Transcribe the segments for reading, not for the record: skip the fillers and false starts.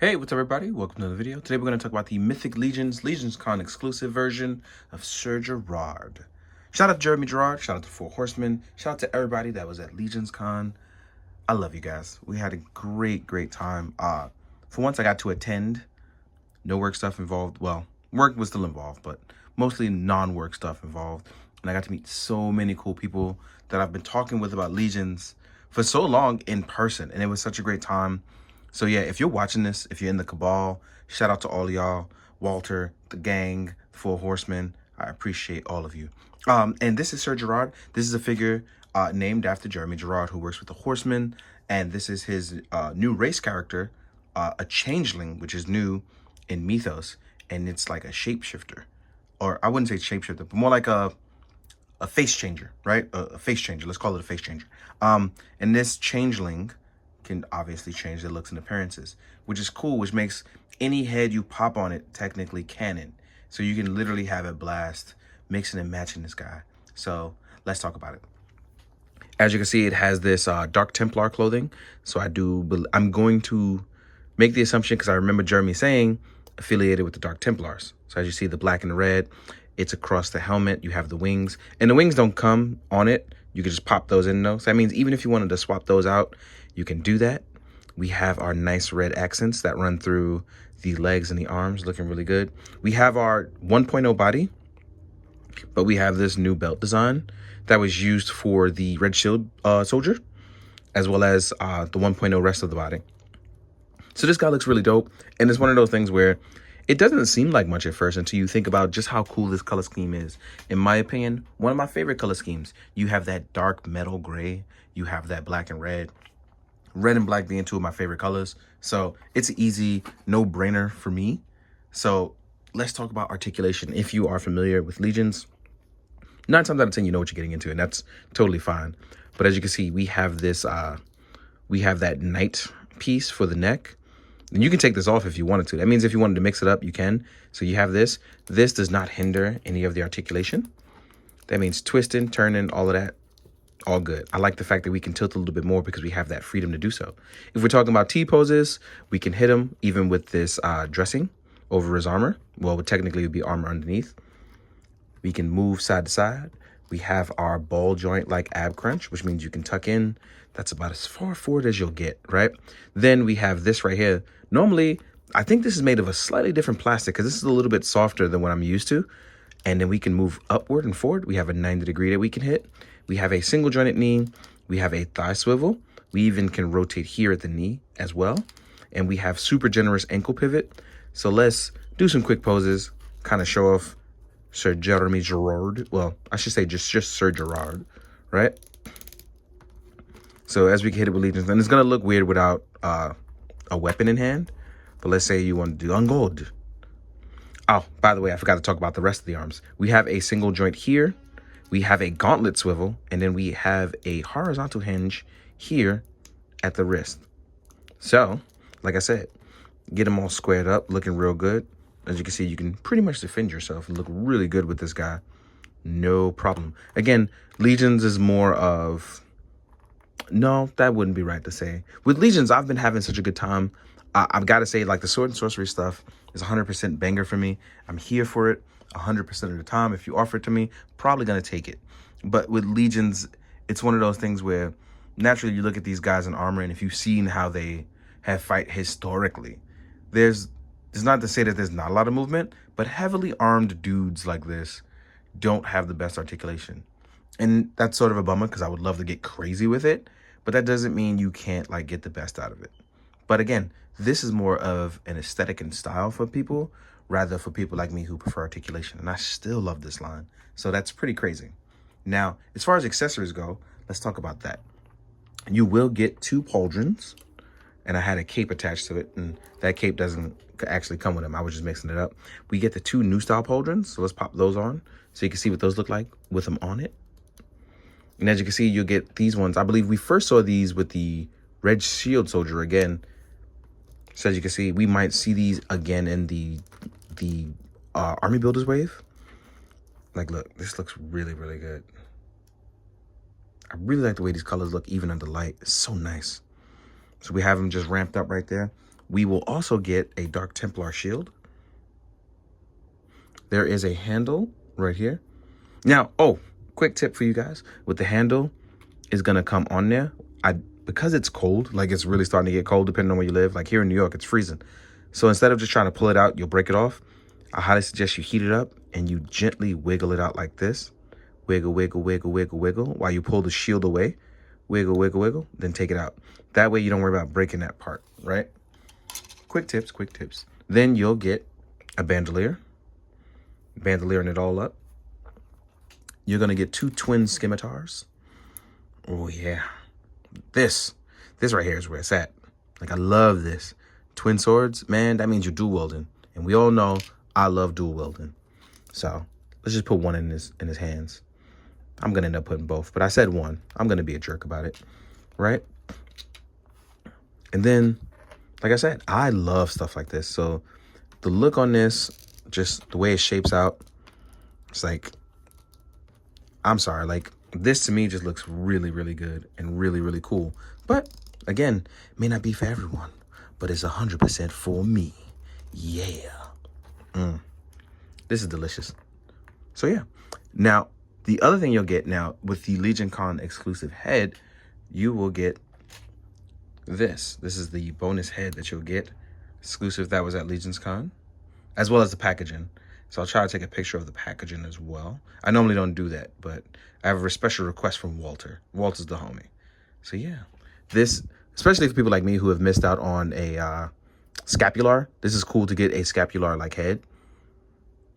Hey, what's up everybody? Welcome to the video. Today we're going to talk about the Mythic LegonsCon exclusive version of Sir Gerard. Shout out to Girard, shout out to Four Horsemen, shout out to everybody that was at LegonsCon. I love you guys. We had a great time. For once I got to attend. No work stuff involved. Well, work was still involved, but mostly non-work stuff involved. And I got to meet so many cool people that I've been talking with about Legions for so long in person. And it was such a great time. So yeah, if you're watching this, if you're in the Cabal, shout out to all y'all, Walter, the gang, the Four Horsemen. I appreciate all of you. And this is Sir Gerard. This is a figure named after Jeremy Girard, who works with the Horsemen. And this is his new race character, a changeling, which is new in Mythos. And it's like a shapeshifter. Or I wouldn't say shapeshifter, but more like a face changer, right? A face changer. Let's call it a face changer. And this changeling can obviously change their looks and appearances, which is cool, which makes any head you pop on it technically canon. So you can literally have a blast mixing and matching this guy. So let's talk about it. As you can see, it has this Dark Templar clothing. So I'm going to make the assumption, because I remember Jeremy saying affiliated with the Dark Templars. So as you see, the black and the red, it's across the helmet. You have the wings, and the wings don't come on it. You can just pop those in though. So that means even if you wanted to swap those out, you can do that. We have our nice red accents that run through the legs and the arms, looking really good. We have our 1.0 body, but we have this new belt design that was used for the Red Shield soldier, as well as the 1.0 rest of the body. So this guy looks really dope, and it's one of those things where it doesn't seem like much at first until you think about just how cool this color scheme is. In my opinion, one of my favorite color schemes. You have that dark metal gray, you have that black and red. Red and black being two of my favorite colors. So it's an easy no-brainer for me. So let's talk about articulation. If you are familiar with Legions, 9 times out of 10, you know what you're getting into, and that's totally fine. But as you can see, we have this, we have that knight piece for the neck. And you can take this off if you wanted to. That means if you wanted to mix it up, you can. So you have this. This does not hinder any of the articulation. That means twisting, turning, all of that. All good. I like the fact that we can tilt a little bit more because we have that freedom to do so. If we're talking about T poses, we can hit him even with this dressing over his armor. Well, technically it would be armor underneath. We can move side to side. We have our ball joint like ab crunch, which means you can tuck in. That's about as far forward as you'll get, right? Then we have this right here. Normally, I think this is made of a slightly different plastic because this is a little bit softer than what I'm used to. And then we can move upward and forward. We have a 90 degree that we can hit. We have a single jointed knee. We have a thigh swivel. We even can rotate here at the knee as well. And we have super generous ankle pivot. So let's do some quick poses, kind of show off Sir Jeremy Girard. Well, I should say just Sir Gerard, right? So as we hit it with Legions, and it's going to look weird without a weapon in hand. But let's say you want to do on gold. Oh, by the way, I forgot to talk about the rest of the arms. We have a single joint here. We have a gauntlet swivel, and then we have a horizontal hinge here at the wrist. So, like I said, get them all squared up, looking real good. As you can see, you can pretty much defend yourself and look really good with this guy. No problem. Again, Legions is more of... No, that wouldn't be right to say. With Legions, I've been having such a good time. I've got to say, like, the sword and sorcery stuff is 100% banger for me. I'm here for it 100% of the time. If you offer it to me, probably going to take it. But with Legions, it's one of those things where naturally you look at these guys in armor, and if you've seen how they have fight historically, there's not to say that there's not a lot of movement, but heavily armed dudes like this don't have the best articulation. And that's sort of a bummer because I would love to get crazy with it, but that doesn't mean you can't like get the best out of it. But again, this is more of an aesthetic and style for people rather for people like me who prefer articulation. And I still love this line. So that's pretty crazy. Now, as far as accessories go, let's talk about that. You will get 2 pauldrons, and I had a cape attached to it, and that cape doesn't actually come with them. I was just mixing it up. We get the 2 new style pauldrons, so let's pop those on so you can see what those look like with them on it. And as you can see, you'll get these ones. I believe we first saw these with the Red Shield soldier again. So as you can see, we might see these again in the Army Builders wave. Like, look, this looks really, really good. I really like the way these colors look even under light. It's so nice. So we have them just ramped up right there. We will also get a Dark Templar shield. There is a handle right here. Now, oh, quick tip for you guys. With the handle is going to come on there. Because it's cold, like it's really starting to get cold depending on where you live. Like here in New York, it's freezing. So instead of just trying to pull it out, you'll break it off. I highly suggest you heat it up and you gently wiggle it out like this. Wiggle, wiggle, wiggle, wiggle, wiggle, while you pull the shield away. Wiggle, wiggle, wiggle, then take it out. That way you don't worry about breaking that part, right? Quick tips, quick tips. Then you'll get a bandolier. Bandoliering it all up. You're going to get 2 twin scimitars. Oh, yeah. This right here is where it's at. Like, I love this. Twin swords, man, that means you're dual wielding. And we all know I love dual wielding. So let's just put one in his hands. I'm going to end up putting both, but I said one. I'm going to be a jerk about it, right? And then, like I said, I love stuff like this. So the look on this, just the way it shapes out, it's like, I'm sorry, like this to me just looks really, really good and really, really cool. But again, may not be for everyone, but it's 100% for me. Yeah. This is delicious. So yeah. Now, the other thing you'll get now with the LegonsCon exclusive head, you will get this. This is the bonus head that you'll get exclusive that was at LegonsCon, as well as the packaging. So I'll try to take a picture of the packaging as well. I normally don't do that, but I have a special request from Walter. Walter's the homie. So yeah, this, especially for people like me who have missed out on a scapular, this is cool to get a scapular like head.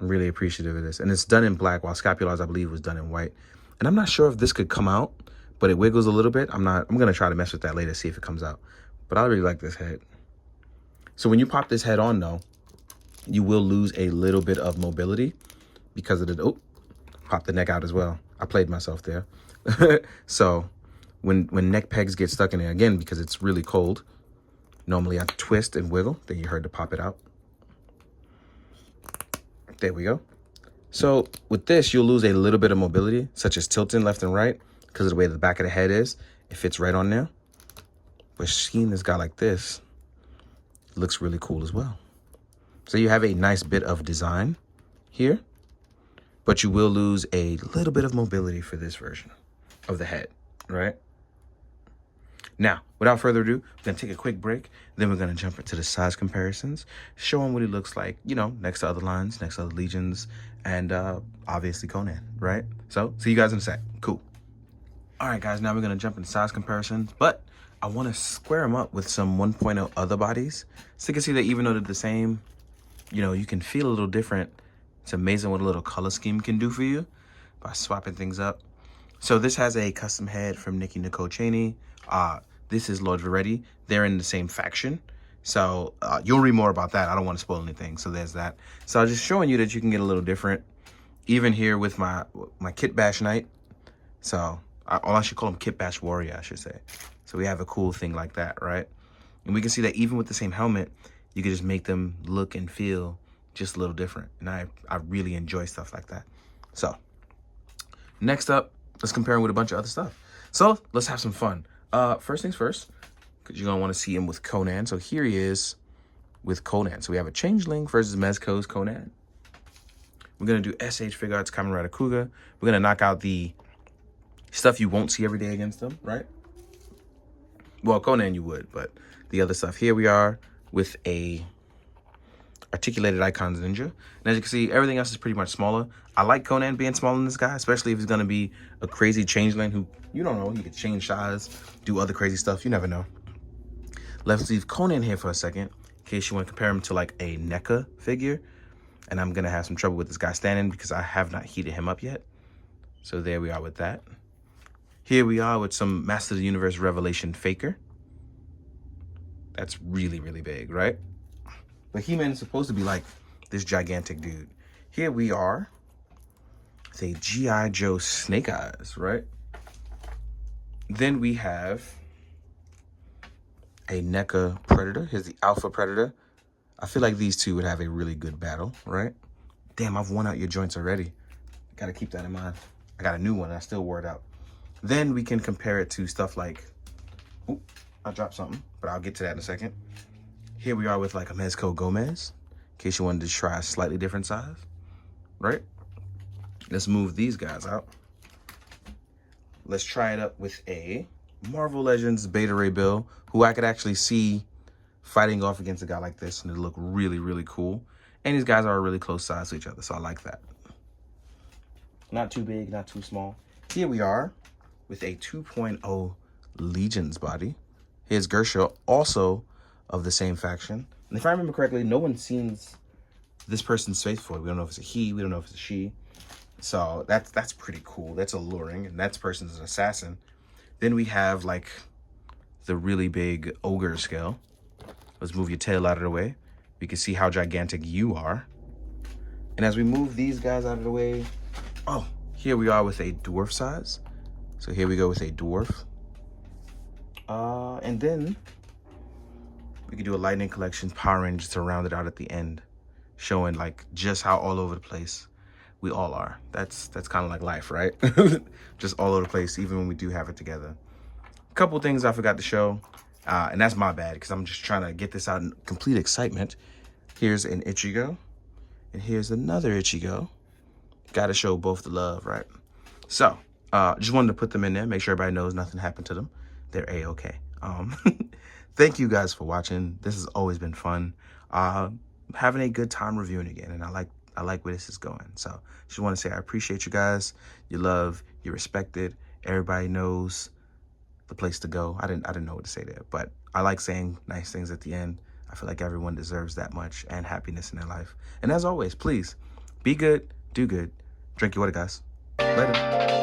I'm really appreciative of this. And it's done in black, while scapulars, I believe, was done in white. And I'm not sure if this could come out, but it wiggles a little bit. I'm going to try to mess with that later, see if it comes out. But I really like this head. So when you pop this head on, though, you will lose a little bit of mobility because of the, oh, pop the neck out as well. I played myself there. So when neck pegs get stuck in there, again, because it's really cold, normally I twist and wiggle. Then you heard to pop it out. There we go. So with this, you'll lose a little bit of mobility, such as tilting left and right, because of the way the back of the head is. It fits right on there. But seeing this guy like this looks really cool as well. So you have a nice bit of design here, but you will lose a little bit of mobility for this version of the head, right? Now, without further ado, we're going to take a quick break. Then we're going to jump into the size comparisons, show him what he looks like, you know, next to other lines, next to other legions, and obviously Conan, right? So, see you guys in a sec. Cool. All right, guys, now we're going to jump into size comparisons, but I want to square them up with some 1.0 other bodies. So you can see that even though they're the same, you know, you can feel a little different. It's amazing what a little color scheme can do for you by swapping things up. So this has a custom head from Nikki Nicole Cheney. This is Lord Veretti. They're in the same faction. So you'll read more about that. I don't want to spoil anything. So there's that. So I'm just showing you that you can get a little different. Even here with my Kit Bash Knight. So I should call him Kit Bash Warrior, I should say. So we have a cool thing like that, right? And we can see that even with the same helmet, you can just make them look and feel just a little different. And I really enjoy stuff like that. So next up, let's compare him with a bunch of other stuff. So let's have some fun. First things first, because you're going to want to see him with Conan. So here he is with Conan. So we have a Changeling versus Mezco's Conan. We're going to do SH Figure Arts Kamen Rider Kuga. We're going to knock out the stuff you won't see every day against them, right? Well, Conan you would, but the other stuff. Here we are with a Articulated Icons Ninja. And as you can see, everything else is pretty much smaller. I like Conan being smaller than this guy, especially if he's going to be a crazy changeling who, you don't know, he could change size, do other crazy stuff. You never know. Let's leave Conan here for a second, in case you want to compare him to like a NECA figure. And I'm going to have some trouble with this guy standing because I have not heated him up yet. So there we are with that. Here we are with some Master of the Universe Revelation Faker. That's really, really big, right? But He-Man is supposed to be like this gigantic dude. Here we are with a G.I. Joe Snake Eyes, right? Then we have a NECA Predator. Here's the Alpha Predator. I feel like these two would have a really good battle, right? Damn, I've worn out your joints already. Got to keep that in mind. I got a new one and I still wore it out. Then we can compare it to stuff like, oop, I dropped something, but I'll get to that in a second. Here we are with like a Mezco Gomez, in case you wanted to try a slightly different size, right? Let's move these guys out. Let's try it up with a Marvel Legends Beta Ray Bill, who I could actually see fighting off against a guy like this, and it look really, really cool. And these guys are a really close size to each other, so I like that. Not too big, not too small. Here we are with a 2.0 Legions body. Here's Gershel, also of the same faction. And if I remember correctly, no one's seen this person's face before. We don't know if it's a he, we don't know if it's a she. So that's pretty cool. That's alluring, and that person's an assassin. Then we have like the really big ogre scale. Let's move your tail out of the way. We can see how gigantic you are. And as we move these guys out of the way, oh, here we are with a dwarf size. So here we go with a dwarf. And then we can do a lightning collection Power Rangers to round it out at the end, showing like just how all over the place we all are. That's kind of like life, right? Just all over the place, even when we do have it together. A couple things I forgot to show, and that's my bad because I'm just trying to get this out in complete excitement. Here's an Ichigo, and here's another Ichigo. Got to show both the love, right? So, just wanted to put them in there, make sure everybody knows nothing happened to them. They're A-okay. Thank you guys for watching. This has always been fun. Having a good time reviewing again, and I like where this is going. So just want to say I appreciate you guys. You love, you respected. Everybody knows the place to go. I didn't know what to say there, but I like saying nice things at the end. I feel like everyone deserves that much and happiness in their life. And as always, please be good, do good, drink your water, guys. Later.